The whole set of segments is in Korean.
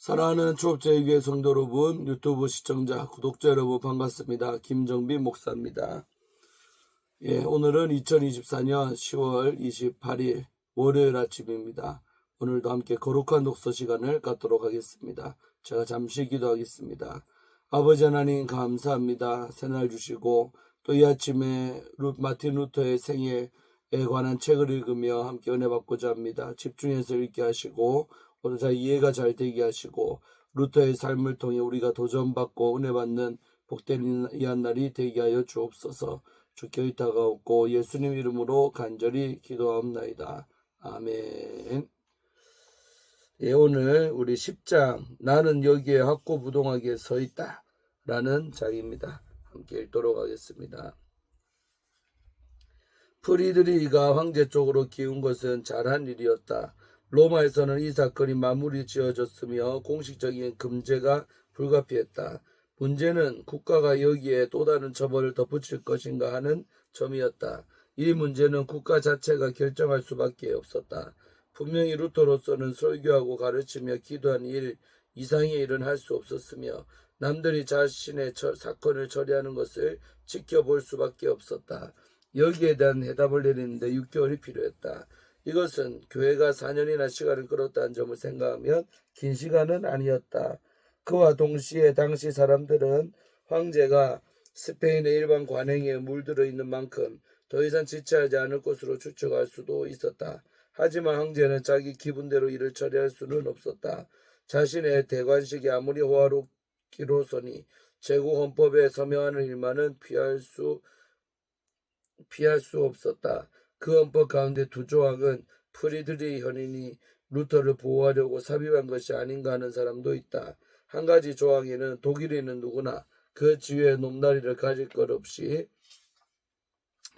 사랑하는 초업제일교회 성도 여러분, 유튜브 시청자, 구독자 여러분 반갑습니다. 김정빈 목사입니다. 오늘은 2024년 10월 28일 월요일 아침입니다. 오늘도 함께 거룩한 독서 시간을 갖도록 하겠습니다. 제가 잠시 기도하겠습니다. 아버지 하나님 감사합니다. 새날 주시고 또 이 아침에 마틴 루터의 생애에 관한 책을 읽으며 함께 은혜 받고자 합니다. 집중해서 읽게 하시고 오늘 잘 이해가 잘 되게 하시고 루터의 삶을 통해 우리가 도전받고 은혜 받는 복된 이 한날이 되게 하여 주옵소서. 주께 의탁하옵고 예수님 이름으로 간절히 기도하옵나이다. 아멘. 오늘 우리 10장 나는 여기에 학고부동하게 서 있다 라는 장입니다. 함께 읽도록 하겠습니다. 프리드리히가 황제 쪽으로 기운 것은 잘한 일이었다. 로마에서는 이 사건이 마무리 지어졌으며 공식적인 금제가 불가피했다. 문제는 국가가 여기에 또 다른 처벌을 덧붙일 것인가 하는 점이었다. 이 문제는 국가 자체가 결정할 수밖에 없었다. 분명히 루터로서는 설교하고 가르치며 기도한 일 이상의 일은 할 수 없었으며 남들이 자신의 사건을 처리하는 것을 지켜볼 수밖에 없었다. 여기에 대한 해답을 내리는데 6개월이 필요했다. 이것은 교회가 4년이나 시간을 끌었다는 점을 생각하면 긴 시간은 아니었다. 그와 동시에 당시 사람들은 황제가 스페인의 일반 관행에 물들어 있는 만큼 더 이상 지체하지 않을 것으로 추측할 수도 있었다. 하지만 황제는 자기 기분대로 일을 처리할 수는 없었다. 자신의 대관식이 아무리 호화롭기로서니 제국 헌법에 서명하는 일만은 피할 수 없었다. 그 헌법 가운데 두 조항은 프리드리히 현인이 루터를 보호하려고 삽입한 것이 아닌가 하는 사람도 있다. 한 가지 조항에는 독일인은 누구나 그 지위의 높낮이를 가질 것 없이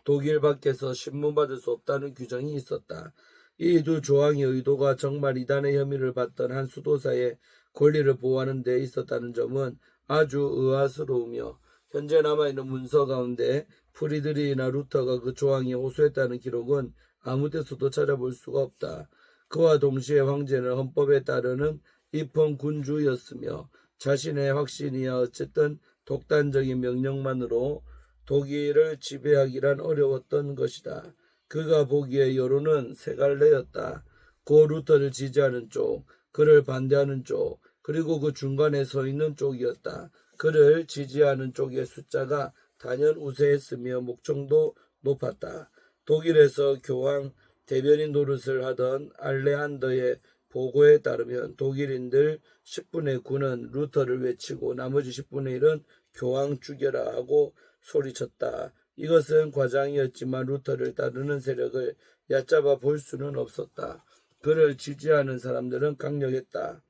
독일 밖에서 신문받을 수 없다는 규정이 있었다. 이 두 조항의 의도가 정말 이단의 혐의를 받던 한 수도사의 권리를 보호하는 데 있었다는 점은 아주 의아스러우며 현재 남아있는 문서 가운데 프리드리히나 루터가 그 조항에 호소했다는 기록은 아무 데서도 찾아볼 수가 없다. 그와 동시에 황제는 헌법에 따르는 입헌군주였으며 자신의 확신이야 어쨌든 독단적인 명령만으로 독일을 지배하기란 어려웠던 것이다. 그가 보기에 여론은 세 갈래였다. 고 루터를 지지하는 쪽, 그를 반대하는 쪽, 그리고 그 중간에 서 있는 쪽이었다. 그를 지지하는 쪽의 숫자가 단연 우세했으며 목청도 높았다. 독일에서 교황 대변인 노릇을 하던 알레한더의 보고에 따르면 독일인들 10분의 9는 루터를 외치고 나머지 10분의 1은 교황 죽여라 하고 소리쳤다. 이것은 과장이었지만 루터를 따르는 세력을 얕잡아 볼 수는 없었다. 그를 지지하는 사람들은 강력했다.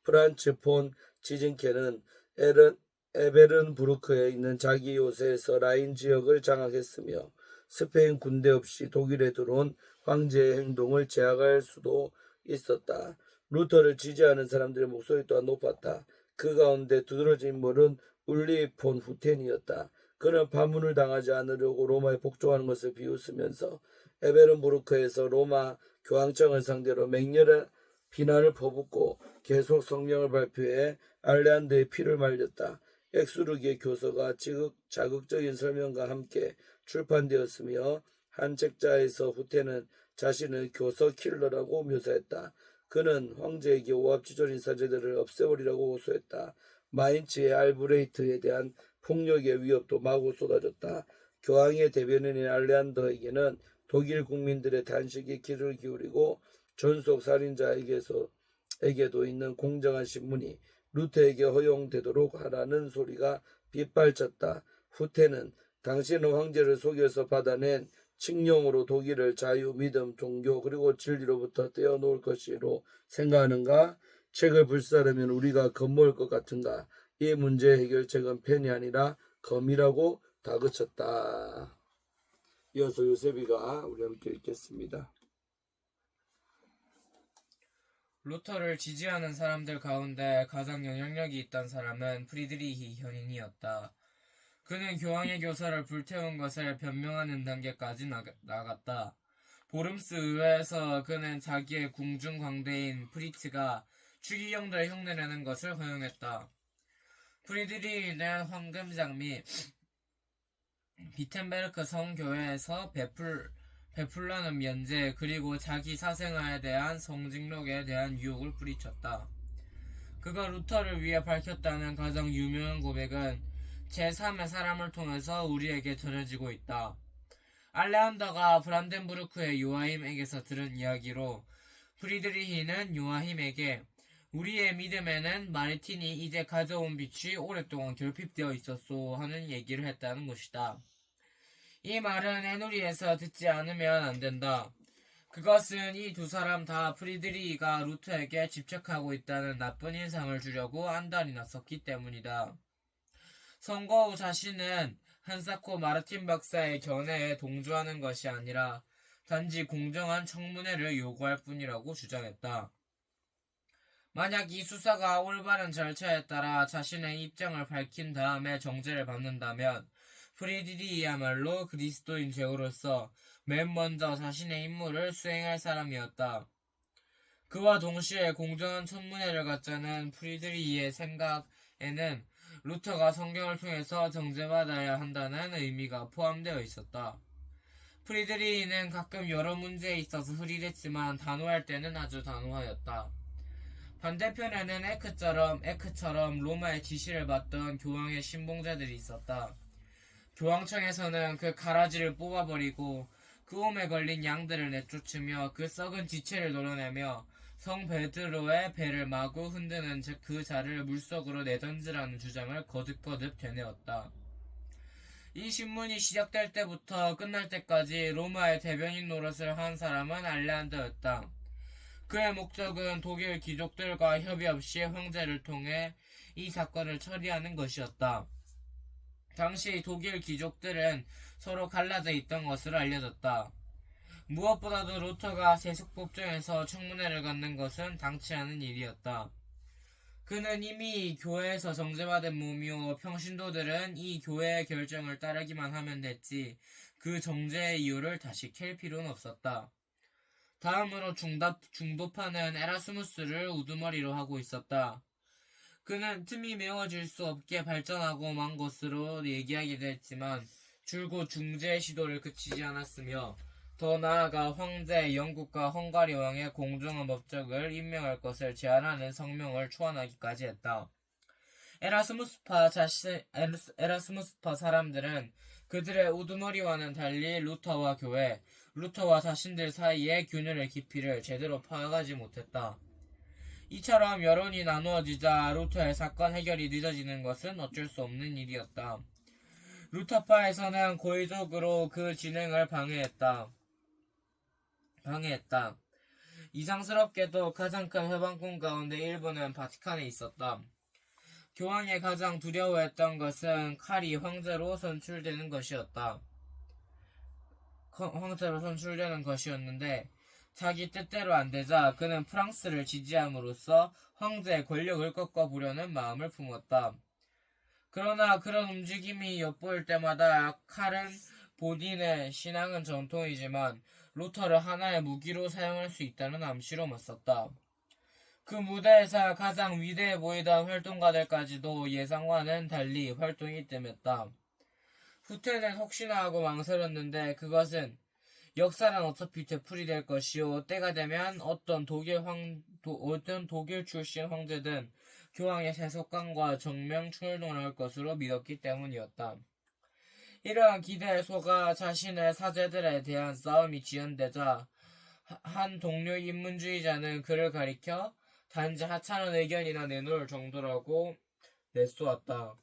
프란츠 폰 지진케는 에베른부르크에 있는 자기 요새에서 라인 지역을 장악했으며 스페인 군대 없이 독일에 들어온 황제의 행동을 제약할 수도 있었다. 루터를 지지하는 사람들의 목소리 또한 높았다. 그 가운데 두드러진 인물은 울리 폰 후텐이었다. 그는 파문을 당하지 않으려고 로마에 복종하는 것을 비웃으면서 에베른부르크에서 로마 교황청을 상대로 맹렬한 비난을 퍼붓고 계속 성명을 발표해 알레한드의 피를 말렸다. 엑스루기의 교서가 자극적인 설명과 함께 출판되었으며 한 책자에서 후테는 자신을 교서 킬러라고 묘사했다. 그는 황제에게 오합지졸인 사제들을 없애버리라고 호소했다. 마인츠의 알브레이트에 대한 폭력의 위협도 마구 쏟아졌다. 교황의 대변인인 알레한더에게는 독일 국민들의 단식에 귀를 기울이고 전속 살인자에게도 있는 공정한 신문이 루터에게 허용되도록 하라는 소리가 빗발쳤다. 후테는 당신은 황제를 속여서 받아낸 칙령으로 독일을 자유, 믿음, 종교 그리고 진리로부터 떼어놓을 것이로 생각하는가? 책을 불사르면 우리가 겁먹을 것 같은가? 이 문제의 해결책은 펜이 아니라 검이라고 다그쳤다. 이어서 요셉이가 우리 함께 읽겠습니다. 루터를 지지하는 사람들 가운데 가장 영향력이 있던 사람은 프리드리히 현인이었다. 그는 교황의 교사를 불태운 것을 변명하는 단계까지 나갔다. 보름스 의회에서 그는 자기의 궁중광대인 프리츠가 추기경들 흉내내는 것을 허용했다. 프리드리히는 황금장 및 비텐베르크 성교회에서 베풀라는 면제 그리고 자기 사생아에 대한 성직록에 대한 유혹을 뿌리쳤다. 그가 루터를 위해 밝혔다는 가장 유명한 고백은 제3의 사람을 통해서 우리에게 전해지고 있다. 알레한더가 브란덴부르크의 요아힘에게서 들은 이야기로 프리드리히는 요아힘에게 우리의 믿음에는 마르틴이 이제 가져온 빛이 오랫동안 결핍되어 있었소 하는 얘기를 했다는 것이다. 이 말은 애누리에서 듣지 않으면 안 된다. 그것은 이 두 사람 다 프리드리히가 루터에게 집착하고 있다는 나쁜 인상을 주려고 안달이 났었기 때문이다. 선거 후 자신은 한사코 마르틴 박사의 견해에 동조하는 것이 아니라 단지 공정한 청문회를 요구할 뿐이라고 주장했다. 만약 이 수사가 올바른 절차에 따라 자신의 입장을 밝힌 다음에 정죄를 받는다면 프리드리히야말로 그리스도인 제후로서 맨 먼저 자신의 임무를 수행할 사람이었다. 그와 동시에 공정한 청문회를 갖자는 프리드리히의 생각에는 루터가 성경을 통해서 정죄받아야 한다는 의미가 포함되어 있었다. 프리드리히는 가끔 여러 문제에 있어서 흐릿했지만 단호할 때는 아주 단호하였다. 반대편에는 에크처럼 로마의 지시를 받던 교황의 신봉자들이 있었다. 교황청에서는 그 가라지를 뽑아버리고 그 홈에 걸린 양들을 내쫓으며 그 썩은 지체를 도려내며 성 베드로의 배를 마구 흔드는 그 자를 물속으로 내던지라는 주장을 거듭거듭 되뇌었다. 이 신문이 시작될 때부터 끝날 때까지 로마의 대변인 노릇을 한 사람은 알레한더였다. 그의 목적은 독일 귀족들과 협의 없이 황제를 통해 이 사건을 처리하는 것이었다. 당시 독일 귀족들은 서로 갈라져 있던 것으로 알려졌다. 무엇보다도 루터가 세속법정에서 청문회를 갖는 것은 당치 않은 일이었다. 그는 이미 교회에서 정죄받은 몸이오 평신도들은 이 교회의 결정을 따르기만 하면 됐지 그 정죄의 이유를 다시 캘 필요는 없었다. 다음으로 중도파는 에라스무스를 우두머리로 하고 있었다. 그는 틈이 메워질 수 없게 발전하고 만 것으로 얘기하기도 했지만 줄곧 중재 시도를 그치지 않았으며 더 나아가 황제, 영국과 헝가리 왕의 공정한 법적을 임명할 것을 제안하는 성명을 초안하기까지 했다. 에라스무스파 사람들은 그들의 우두머리와는 달리 루터와 교회, 루터와 자신들 사이의 균열의 깊이를 제대로 파악하지 못했다. 이처럼 여론이 나누어지자 루터의 사건 해결이 늦어지는 것은 어쩔 수 없는 일이었다. 루터파에서는 고의적으로 그 진행을 방해했다. 이상스럽게도 가장 큰 회방꾼 가운데 일부는 바티칸에 있었다. 교황이 가장 두려워했던 것은 칼이 황제로 선출되는 것이었는데 자기 뜻대로 안 되자 그는 프랑스를 지지함으로써 황제의 권력을 꺾어보려는 마음을 품었다. 그러나 그런 움직임이 엿보일 때마다 칼은 보딘의 신앙은 전통이지만 루터를 하나의 무기로 사용할 수 있다는 암시로 맞섰다. 그 무대에서 가장 위대해 보이던 활동가들까지도 예상과는 달리 활동이 뜸했다. 후퇴는 혹시나 하고 망설였는데 그것은 역사는 어차피 되풀이될 것이요 때가 되면 어떤 독일 출신 황제든 교황의 세속관과 정면 충돌할 것으로 믿었기 때문이었다. 이러한 기대에 속아 자신의 사제들에 대한 싸움이 지연되자 한 동료 인문주의자는 그를 가리켜 단지 하찮은 의견이나 내놓을 정도라고 내쏘았다.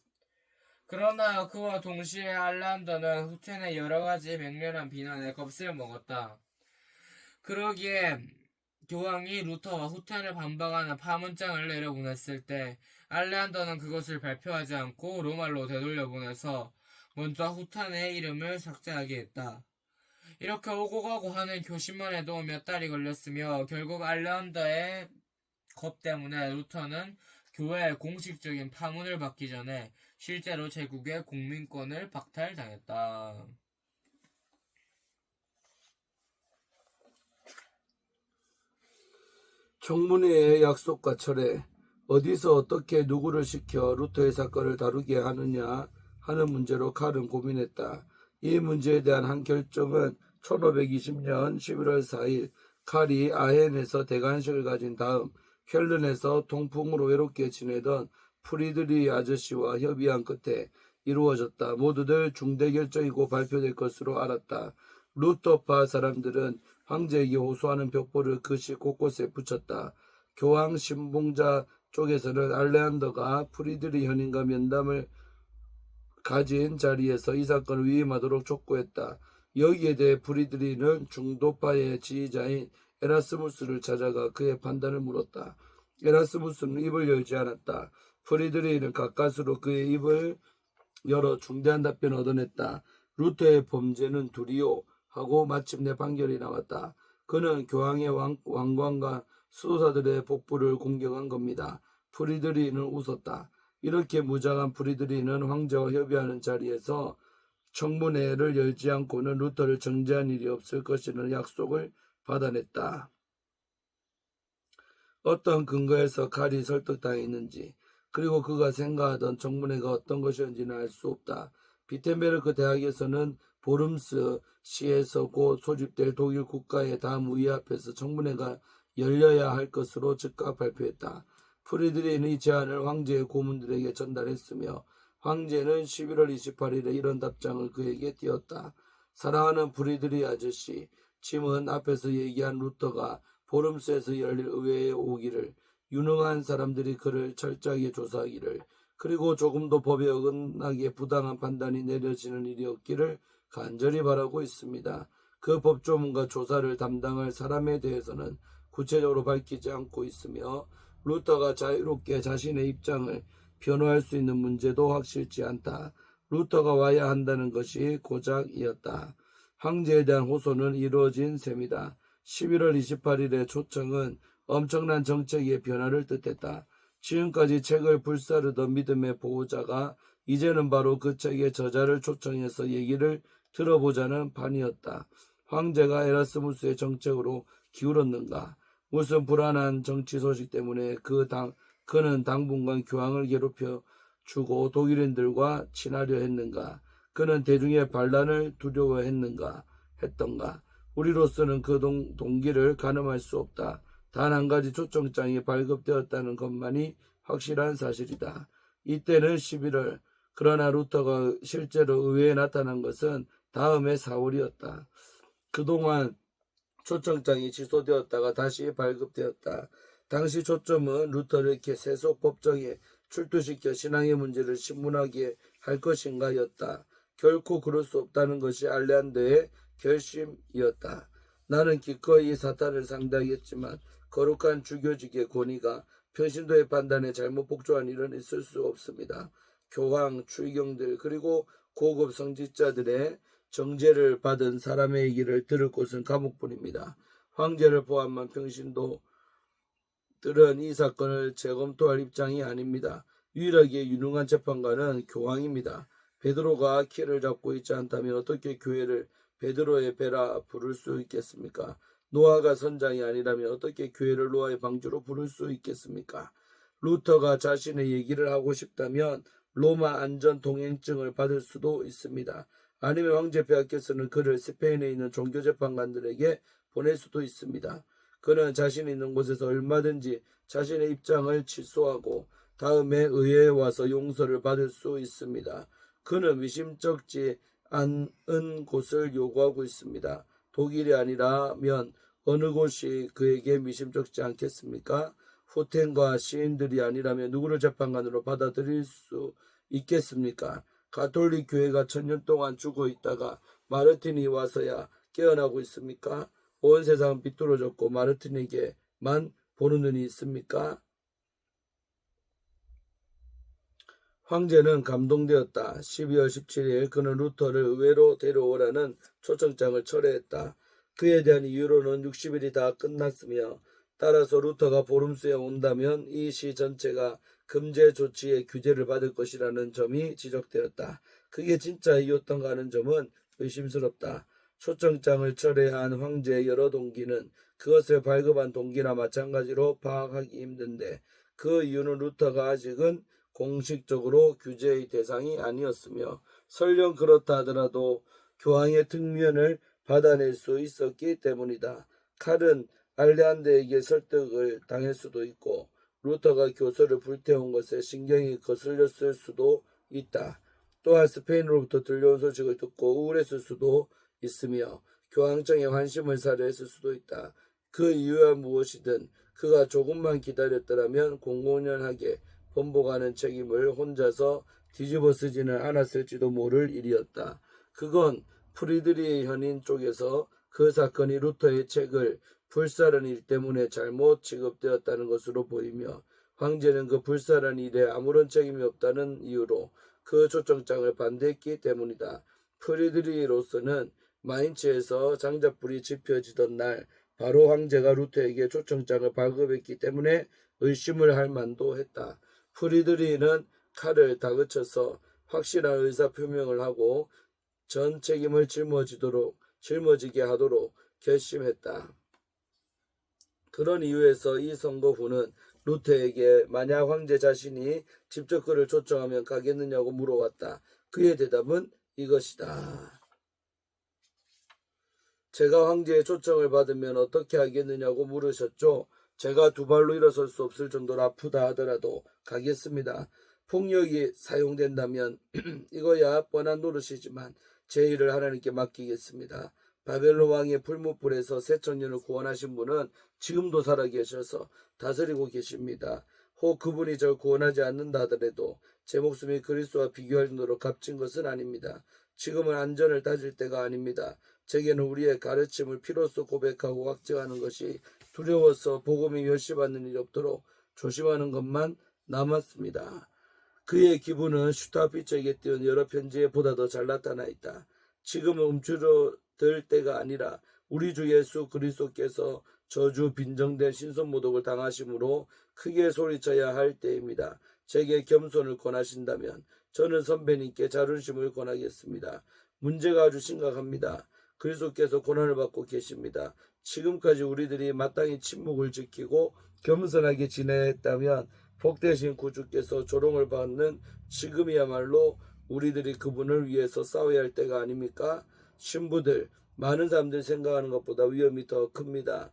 그러나 그와 동시에 알란더는 후텐의 여러가지 맹렬한 비난에 겁을 먹었다. 그러기에 교황이 루터와 후텐을 반박하는 파문장을 내려보냈을 때 알레한더는 그것을 발표하지 않고 로마로 되돌려보내서 먼저 후텐의 이름을 삭제하게 했다. 이렇게 오고 가고 하는 교신만 해도 몇 달이 걸렸으며 결국 알레한더의 겁 때문에 루터는 교회의 공식적인 파문을 받기 전에 실제로 제국의 국민권을 박탈당했다. 청문회의 약속과 철회, 어디서 어떻게 누구를 시켜 루터의 사건을 다루게 하느냐 하는 문제로 칼은 고민했다. 이 문제에 대한 한 결정은 1520년 11월 4일 칼이 아헨에서 대관식을 가진 다음 쾰른에서 통풍으로 외롭게 지내던 프리드리 아저씨와 협의한 끝에 이루어졌다. 모두들 중대 결정이고 발표될 것으로 알았다. 루터파 사람들은 황제에게 호소하는 벽보를 그시 곳곳에 붙였다. 교황 신봉자 쪽에서는 알레한더가 프리드리 현인과 면담을 가진 자리에서 이 사건을 위임하도록 촉구했다. 여기에 대해 프리드리는 중도파의 지휘자인 에라스무스를 찾아가 그의 판단을 물었다. 에라스무스는 입을 열지 않았다. 프리드리는 가까스로 그의 입을 열어 중대한 답변을 얻어냈다. 루터의 범죄는 둘이요 하고 마침내 판결이 나왔다. 그는 교황의 왕관과 수도사들의 복부를 공격한 겁니다. 프리드리는 웃었다. 이렇게 무장한 프리드리는 황제와 협의하는 자리에서 청문회를 열지 않고는 루터를 정죄한 일이 없을 것이라는 약속을 받아냈다. 어떤 근거에서 칼이 설득당했는지 그리고 그가 생각하던 청문회가 어떤 것이었는지는 알 수 없다. 비텐베르크 대학에서는 보름스 시에서 곧 소집될 독일 국가의 다음 의회 앞에서 청문회가 열려야 할 것으로 즉각 발표했다. 프리드리히는 이 제안을 황제의 고문들에게 전달했으며 황제는 11월 28일에 이런 답장을 그에게 띄웠다. 사랑하는 프리드리히 아저씨, 짐은 앞에서 얘기한 루터가 보름스에서 열릴 의회에 오기를, 유능한 사람들이 그를 철저하게 조사하기를, 그리고 조금도 법에 어긋나게 부당한 판단이 내려지는 일이 없기를 간절히 바라고 있습니다. 그 법조문과 조사를 담당할 사람에 대해서는 구체적으로 밝히지 않고 있으며 루터가 자유롭게 자신의 입장을 변호할 수 있는 문제도 확실치 않다. 루터가 와야 한다는 것이 고작이었다. 황제에 대한 호소는 이루어진 셈이다. 11월 28일의 초청은 엄청난 정책의 변화를 뜻했다. 지금까지 책을 불사르던 믿음의 보호자가 이제는 바로 그 책의 저자를 초청해서 얘기를 들어보자는 판이었다. 황제가 에라스무스의 정책으로 기울었는가? 무슨 불안한 정치 소식 때문에 그는 당분간 교황을 괴롭혀 주고 독일인들과 친하려 했는가? 그는 대중의 반란을 두려워했는가? 했던가? 우리로서는 그 동기를 가늠할 수 없다. 단 한 가지 초청장이 발급되었다는 것만이 확실한 사실이다. 이때는 11월, 그러나 루터가 실제로 의회에 나타난 것은 다음해 4월이었다. 그동안 초청장이 취소되었다가 다시 발급되었다. 당시 초점은 루터를 세속 법정에 출두시켜 신앙의 문제를 신문하게 할 것인가였다. 결코 그럴 수 없다는 것이 알레한더의 결심이었다. 나는 기꺼이 사탄을 상대하겠지만 거룩한 주교직의 권위가 평신도의 판단에 잘못 복종한 일은 있을 수 없습니다. 교황, 추의경들 그리고 고급 성직자들의 정죄를 받은 사람의 얘기를 들을 곳은 감옥뿐입니다. 황제를 포함한 평신도들은 이 사건을 재검토할 입장이 아닙니다. 유일하게 유능한 재판관은 교황입니다. 베드로가 키를 잡고 있지 않다면 어떻게 교회를 베드로의 배라 부를 수 있겠습니까? 노아가 선장이 아니라면 어떻게 교회를 노아의 방주로 부를 수 있겠습니까? 루터가 자신의 얘기를 하고 싶다면 로마 안전 동행증을 받을 수도 있습니다. 아니면 황제폐하께서는 그를 스페인에 있는 종교재판관들에게 보낼 수도 있습니다. 그는 자신이 있는 곳에서 얼마든지 자신의 입장을 취소하고 다음에 의회에 와서 용서를 받을 수 있습니다. 그는 미심쩍지 않은 곳을 요구하고 있습니다. 독일이 아니라면 어느 곳이 그에게 미심쩍지 않겠습니까? 후텐과 시인들이 아니라면 누구를 재판관으로 받아들일 수 있겠습니까? 가톨릭 교회가 1000년 동안 죽어 있다가 마르틴이 와서야 깨어나고 있습니까? 온 세상은 비뚤어졌고 마르틴에게만 보는 눈이 있습니까? 황제는 감동되었다. 12월 17일 그는 루터를 의회로 데려오라는 초청장을 철회했다. 그에 대한 이유로는 60일이 다 끝났으며 따라서 루터가 보름스에 온다면 이 시 전체가 금제 조치의 규제를 받을 것이라는 점이 지적되었다. 그게 진짜 이유였던가 하는 점은 의심스럽다. 초청장을 철회한 황제의 여러 동기는 그것을 발급한 동기나 마찬가지로 파악하기 힘든데 그 이유는 루터가 아직은 공식적으로 규제의 대상이 아니었으며 설령 그렇다 하더라도 교황의 특면을 받아낼 수 있었기 때문이다. 칼은 알레한드에게 설득을 당할 수도 있고 루터가 교서를 불태운 것에 신경이 거슬렸을 수도 있다. 또한 스페인으로부터 들려온 소식을 듣고 우울했을 수도 있으며 교황청에 환심을 사려 했을 수도 있다. 그 이유야 무엇이든 그가 조금만 기다렸더라면 공공연하게 번복하는 책임을 혼자서 뒤집어 쓰지는 않았을지도 모를 일이었다. 그건 프리드리히 현인 쪽에서 그 사건이 루터의 책을 불사른 일 때문에 잘못 취급되었다는 것으로 보이며 황제는 그 불사른 일에 아무런 책임이 없다는 이유로 그 초청장을 반대했기 때문이다. 프리드리히로서는 마인츠에서 장작불이 지펴지던 날 바로 황제가 루터에게 초청장을 발급했기 때문에 의심을 할 만도 했다. 프리드리히는 칼을 다그쳐서 확실한 의사표명을 하고 전 책임을 짊어지게 하도록 결심했다. 그런 이유에서 이 선거 후는 루터에게 만약 황제 자신이 직접 그를 초청하면 가겠느냐고 물어왔다. 그의 대답은 이것이다. 제가 황제의 초청을 받으면 어떻게 하겠느냐고 물으셨죠. 제가 두 발로 일어설 수 없을 정도로 아프다 하더라도 가겠습니다. 폭력이 사용된다면 이거야 뻔한 노릇이지만 제 일을 하나님께 맡기겠습니다. 바벨론 왕의 풀무불에서 새 청년을 구원하신 분은 지금도 살아계셔서 다스리고 계십니다. 혹 그분이 절 구원하지 않는다 하더라도 제 목숨이 그리스도와 비교할 정도로 값진 것은 아닙니다. 지금은 안전을 따질 때가 아닙니다. 제게는 우리의 가르침을 피로써 고백하고 확증하는 것이 두려워서 복음이 멸시받는 일이 없도록 조심하는 것만 남았습니다. 그의 기분은 슈타피처에게 띄운 여러 편지에 보다 더 잘 나타나 있다. 지금은 움츠러들 때가 아니라 우리 주 예수 그리스도께서 저주 빈정된 신선모독을 당하심으로 크게 소리쳐야 할 때입니다. 제게 겸손을 권하신다면 저는 선배님께 자존심을 권하겠습니다. 문제가 아주 심각합니다. 그리스도께서 고난을 받고 계십니다. 지금까지 우리들이 마땅히 침묵을 지키고 겸손하게 지냈다면 복되신 구주께서 조롱을 받는 지금이야말로 우리들이 그분을 위해서 싸워야 할 때가 아닙니까? 신부들, 많은 사람들이 생각하는 것보다 위험이 더 큽니다.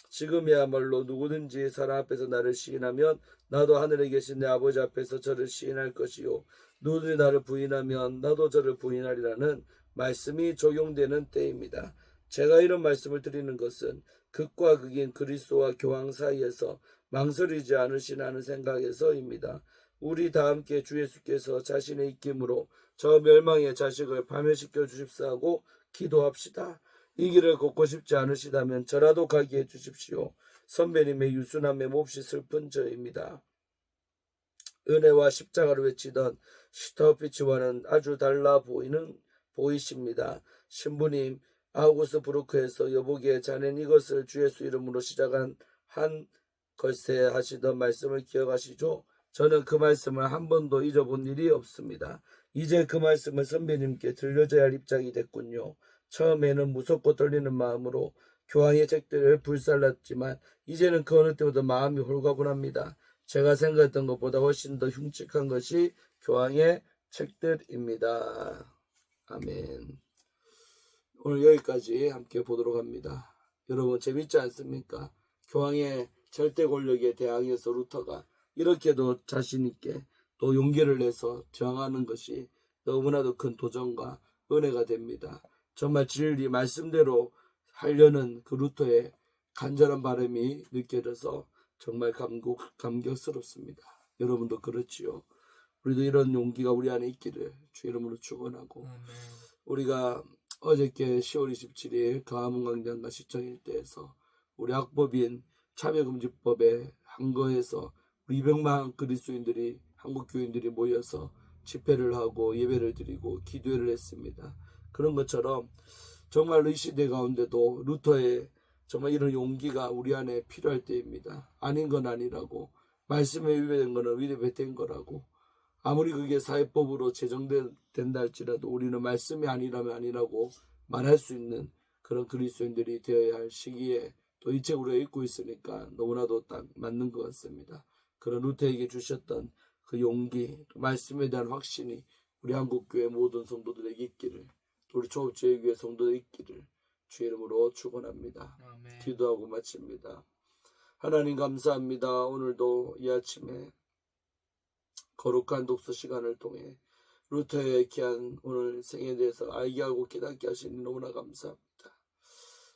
지금이야말로 누구든지 사람 앞에서 나를 시인하면 나도 하늘에 계신 내 아버지 앞에서 저를 시인할 것이요 누구든지 나를 부인하면 나도 저를 부인하리라는 말씀이 적용되는 때입니다. 제가 이런 말씀을 드리는 것은 극과 극인 그리스도와 교황 사이에서 망설이지 않으시라는 생각에서입니다. 우리 다 함께 주 예수께서 자신의 입김으로 저 멸망의 자식을 파멸시켜 주십사하고 기도합시다. 이 길을 걷고 싶지 않으시다면 저라도 가게 해주십시오. 선배님의 유순함에 몹시 슬픈 저입니다. 은혜와 십자가를 외치던 슈타우피츠와는 아주 달라 보이십니다. 신부님, 아우구스 부르크에서 여보기에 자넨 이것을 주 예수 이름으로 시작한 한 걸세 하시던 말씀을 기억하시죠? 저는 그 말씀을 한 번도 잊어본 일이 없습니다. 이제 그 말씀을 선배님께 들려줘야 할 입장이 됐군요. 처음에는 무섭고 떨리는 마음으로 교황의 책들을 불살랐지만 이제는 그 어느 때보다 마음이 홀가분합니다. 제가 생각했던 것보다 훨씬 더 흉측한 것이 교황의 책들입니다. 아멘. 오늘 여기까지 함께 보도록 합니다. 여러분 재밌지 않습니까? 교황의 절대 권력에 대항해서 루터가 이렇게도 자신있게 또 용기를 내서 저항하는 것이 너무나도 큰 도전과 은혜가 됩니다. 정말 진리 말씀대로 하려는 그 루터의 간절한 바람이 느껴져서 정말 감격스럽습니다. 여러분도 그렇지요. 우리도 이런 용기가 우리 안에 있기를 주 이름으로 축원하고 우리가 어저께 10월 27일 강화문광장과 시청일대에서 우리 악법인 차별금지법에 항거해서 200만 그리스도인들이 한국 교인들이 모여서 집회를 하고 예배를 드리고 기도회를 했습니다. 그런 것처럼 정말로 이 시대 가운데도 루터의 정말 이런 용기가 우리 안에 필요할 때입니다. 아닌 건 아니라고, 말씀에 위배된 거는 위배된 거라고, 아무리 그게 사회법으로 제정된다 할지라도 우리는 말씀이 아니라면 아니라고 말할 수 있는 그런 그리스도인들이 되어야 할 시기에 또 이 책 우리가 읽고 있으니까 너무나도 딱 맞는 것 같습니다. 그런 루터에게 주셨던 그 용기, 말씀에 대한 확신이 우리 한국교회 모든 성도들에게 있기를, 우리 초업제일교회 성도들에게 있기를 주의 이름으로 축원합니다. 아멘. 기도하고 마칩니다. 하나님 감사합니다. 오늘도 이 아침에 거룩한 독서 시간을 통해 루터의 귀한 오늘 생에 대해서 알게 하고 깨닫게 하시니 너무나 감사합니다.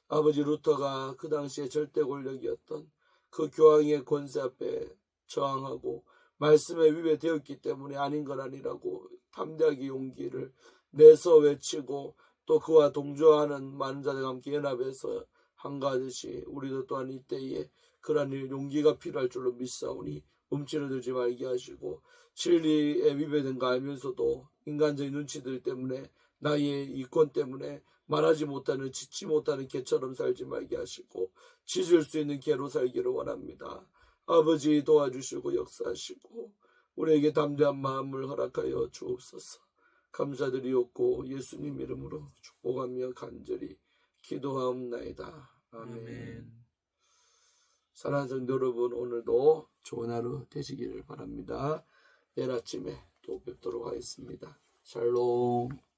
아버지, 루터가 그 당시에 절대 권력이었던 그 교황의 권세 앞에 저항하고 말씀에 위배되었기 때문에 아닌 건 아니라고 담대하게 용기를 내서 외치고 또 그와 동조하는 많은 자들과 함께 연합해서 한가하듯이 우리도 또한 이때에 그러한 일 용기가 필요할 줄로 믿사오니 움츠러들지 말게 하시고 진리에 위배된 거 알면서도 인간적인 눈치들 때문에 나의 이권 때문에 말하지 못하는 짓지 못하는 개처럼 살지 말게 하시고 짖을 수 있는 개로 살기를 원합니다. 아버지 도와주시고 역사하시고 우리에게 담대한 마음을 허락하여 주옵소서. 감사드리옵고 예수님 이름으로 축복하며 간절히 기도하옵나이다. 아멘. 사랑하는 성도 여러분, 오늘도 좋은 하루 되시기를 바랍니다. 내일 아침에 또 뵙도록 하겠습니다. 샬롬.